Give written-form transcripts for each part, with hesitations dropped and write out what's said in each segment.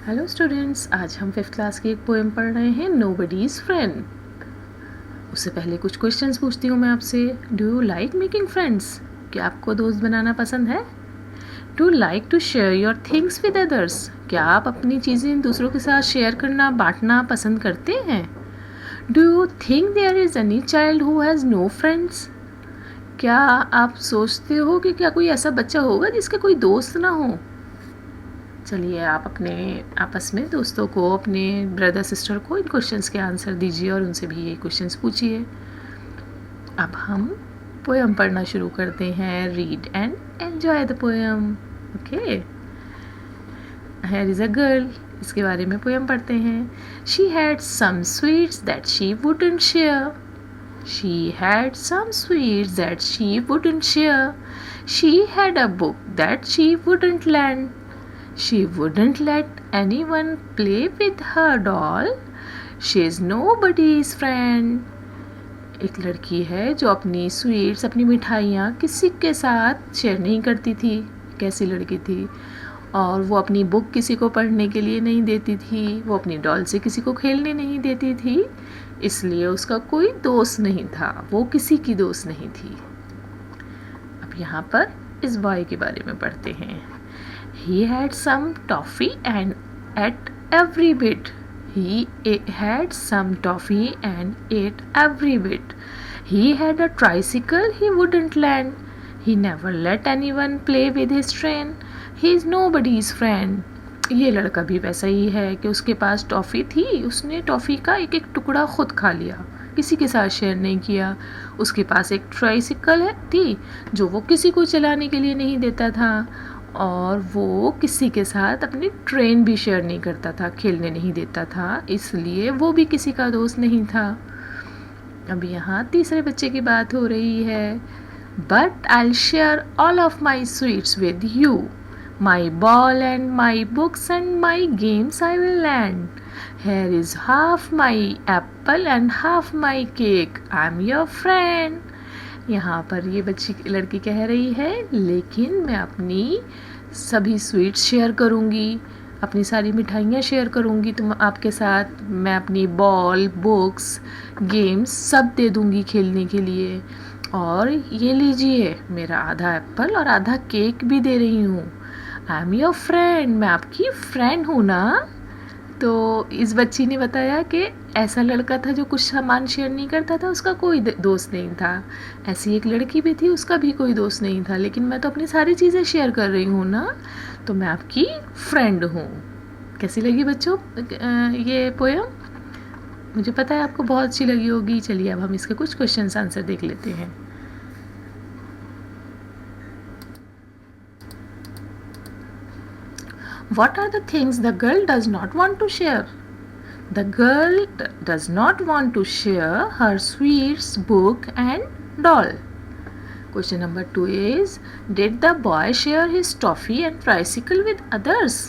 Hello students, आज हम 5th class की एक पोएम पढ़ रहे हैं, नोबडीज़ फ्रेंड। उससे पहले कुछ क्वेश्चंस पूछती हूँ मैं आपसे। Do you like making friends? क्या आपको दोस्त बनाना पसंद है? Do like to share your things with others? क्या आप अपनी चीज़ें दूसरों के साथ शेयर करना, बांटना पसंद करते हैं? Do you think there is any child who has no friends? क्या आप सोचते हो कि क्या कोई ऐसा बच्चा होगा जिसके कोई दोस्त ना हो? चलिए, आप अपने आपस में दोस्तों को, अपने ब्रदर सिस्टर को इन क्वेश्चंस के आंसर दीजिए और उनसे भी ये क्वेश्चंस पूछिए। अब हम पोएम पढ़ना शुरू करते हैं। Read and enjoy the poem. Okay, here is a girl. इसके बारे में पोएम पढ़ते हैं। She had some sweets that she wouldn't share. She had some sweets that she wouldn't share. She had a book that she wouldn't lend. She wouldn't let anyone play with her doll. She's nobody's friend. एक लड़की है जो अपनी sweets, अपनी मिठाइयाँ किसी के साथ शेयर नहीं करती थी। कैसी लड़की थी? और वो अपनी बुक किसी को पढ़ने के लिए नहीं देती थी, वो अपनी डॉल से किसी को खेलने नहीं देती थी, इसलिए उसका कोई दोस्त नहीं था, वो किसी की दोस्त नहीं थी। अब यहाँ पर इस बॉय के बारे में पढ़ते हैं। He had some toffee and ate every bit. He had some toffee and ate every bit. He had a tricycle he wouldn't lend. He never let anyone play with his train. He is nobody's friend. ये लड़का भी वैसा ही है कि उसके पास toffee थी, उसने toffee का एक एक टुकड़ा खुद खा लिया, किसी के साथ शेयर नहीं किया। उसके पास एक ट्राइसिकल थी जो वो किसी को चलाने के लिए नहीं देता था, और वो किसी के साथ अपनी ट्रेन भी शेयर नहीं करता था, खेलने नहीं देता था, इसलिए वो भी किसी का दोस्त नहीं था। अब यहाँ तीसरे बच्चे की बात हो रही है। But I share all of my sweets with you. My ball and my books and my games I will lend. Here is half my apple and half my cake. I'm your friend. यहाँ पर ये लड़की कह रही है, लेकिन मैं अपनी सभी स्वीट्स शेयर करूँगी, अपनी सारी मिठाइयाँ शेयर करूँगी तुम आपके साथ। मैं अपनी बॉल, बुक्स, गेम्स सब दे दूँगी खेलने के लिए। और ये लीजिए, मेरा आधा एप्पल और आधा केक भी दे रही हूँ। आई एम योर फ्रेंड, मैं आपकी फ्रेंड हूँ ना। तो इस बच्ची ने बताया कि ऐसा लड़का था जो कुछ सामान शेयर नहीं करता था, उसका कोई दोस्त नहीं था। ऐसी एक लड़की भी थी, उसका भी कोई दोस्त नहीं था, लेकिन मैं तो अपनी सारी चीज़ें शेयर कर रही हूँ ना, तो मैं आपकी फ्रेंड हूँ। कैसी लगी बच्चों ये पोएम? मुझे पता है आपको बहुत अच्छी लगी होगी। चलिए, अब हम इसके कुछ क्वेश्चन आंसर देख लेते हैं। What are the things the girl does not want to share? The girl does not want to share her sweets, book and doll. Question number 2 is, did the boy share his toffee and tricycle with others?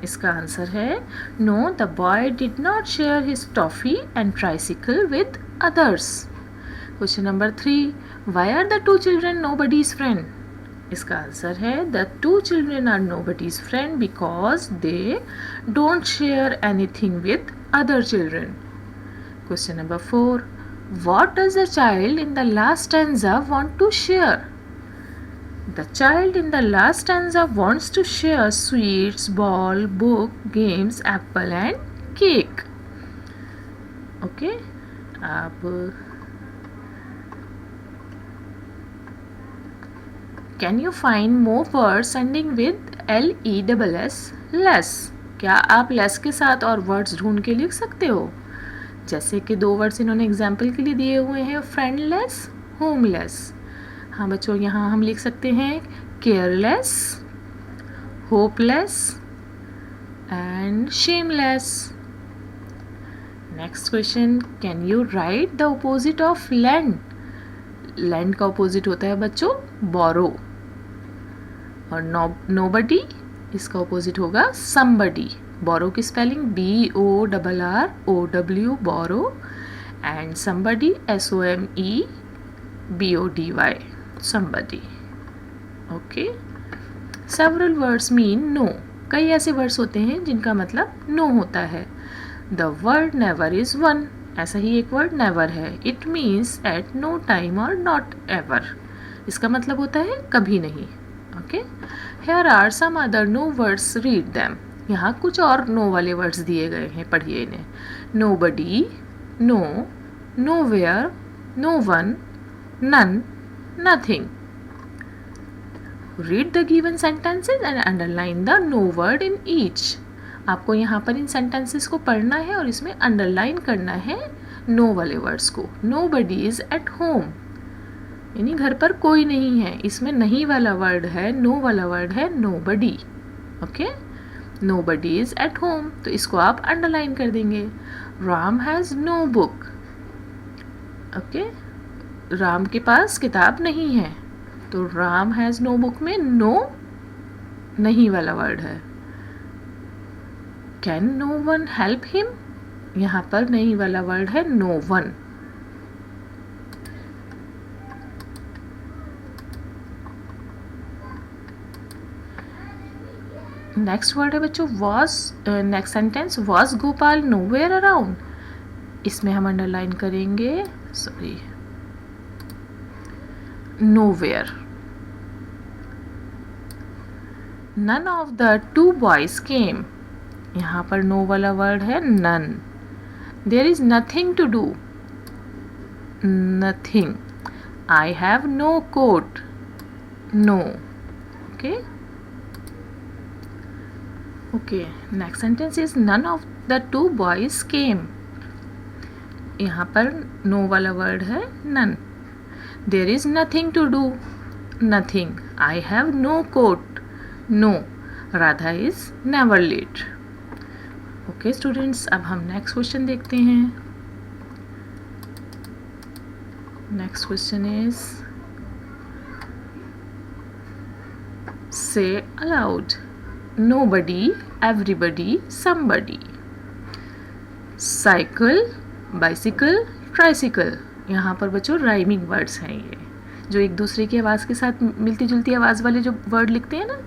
इसका answer है, no, the boy did not share his toffee and tricycle with others. Question number 3, why are the two children nobody's friend? इसका answer है, the two children are nobody's friend because they don't share anything with other children. Question number 4, what does the child in the last stanza want to share? The child in the last stanza wants to share sweets, ball, book, games, apple and cake. Okay, अब Can you find more words ending with LESS? less? क्या आप less के साथ और words ढूंढ के लिख सकते हो? जैसे कि 2 वर्ड्स इन्होंने एग्जाम्पल के लिए दिए हुए हैं, फ्रेंडलेस, होमलेस। हाँ बच्चों, यहाँ हम लिख सकते हैं careless, hopeless and shameless. Next question, can you right the opposite of land? Land का अपोजिट होता है बच्चों बोरो, और नोबडी इसका अपोजिट होगा समबडी। बोरो की spelling BORROW, borrow, and somebody SOMEBODY, somebody. Okay, several words mean no. कई ऐसे वर्ड्स होते हैं जिनका मतलब नो होता है। The word never is one, ऐसा ही एक वर्ड नेवर है। It means at no time or not ever, इसका मतलब होता है कभी नहीं। Okay, here are some other no words, read them. यहाँ कुछ और नो वाले वर्ड्स दिए गए हैं, पढ़िए इन्हें। Nobody, no, nowhere, no one, none, nothing. Read the given sentences and underline the no word in each. आपको यहाँ पर इन सेंटेंसेस को पढ़ना है और इसमें अंडरलाइन करना है नो वाले वर्ड्स को। Nobody is at home, यानी घर पर कोई नहीं है। इसमें नहीं वाला वर्ड है, नो वाला वर्ड है nobody. Okay, nobody is at home, तो इसको आप अंडरलाइन कर देंगे। Ram has no book. Okay, Ram के पास किताब नहीं है, तो राम हैज़ नो बुक में नो नहीं वाला वर्ड है। Can no one help him, यहाँ पर नहीं वाला वर्ड है नो वन। नेक्स्ट वर्ड है बच्चों was. Next sentence, was Gopal nowhere around. इसमें हम अंडरलाइन करेंगे, sorry, nowhere. None of the two boys came, यहाँ पर नो वाला वर्ड है none. There is nothing to do, nothing. I have no coat, no. Okay, okay, next sentence is none of the two boys came. यहाँ पर no वाला word है none. There is nothing to do, nothing. I have no coat, no. Radha is never late. Okay students, अब हम next question देखते हैं। Next question is say aloud, nobody, everybody, somebody. Cycle, bicycle, tricycle. यहाँ पर बच्चों rhyming words हैं ये, जो एक दूसरे की आवाज़ के साथ मिलती जुलती आवाज़ वाले जो वर्ड लिखते हैं ना,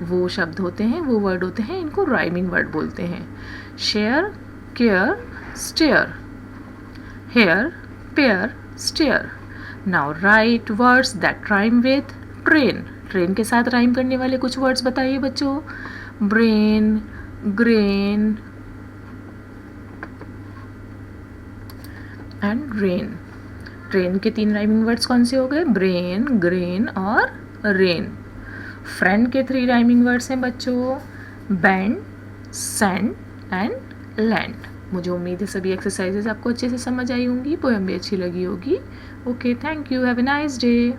वो शब्द होते हैं, वो वर्ड होते हैं, इनको राइमिंग वर्ड बोलते हैं। Share, care, stare. Hair, pair, stare. Now write words that rhyme with train. Train के साथ राइम करने वाले कुछ वर्ड्स बताइए बच्चों। Brain, grain and rain. Train के 3 राइमिंग वर्ड्स कौन से हो गए? ब्रेन, ग्रेन और रेन। फ्रेंड के 3 राइमिंग वर्ड्स हैं बच्चों, बैंड, सैंड एंड लैंड। मुझे उम्मीद है सभी एक्सरसाइजेज आपको अच्छे से समझ आई होंगी, पोएम भी अच्छी लगी होगी। Okay, thank you, have a nice day.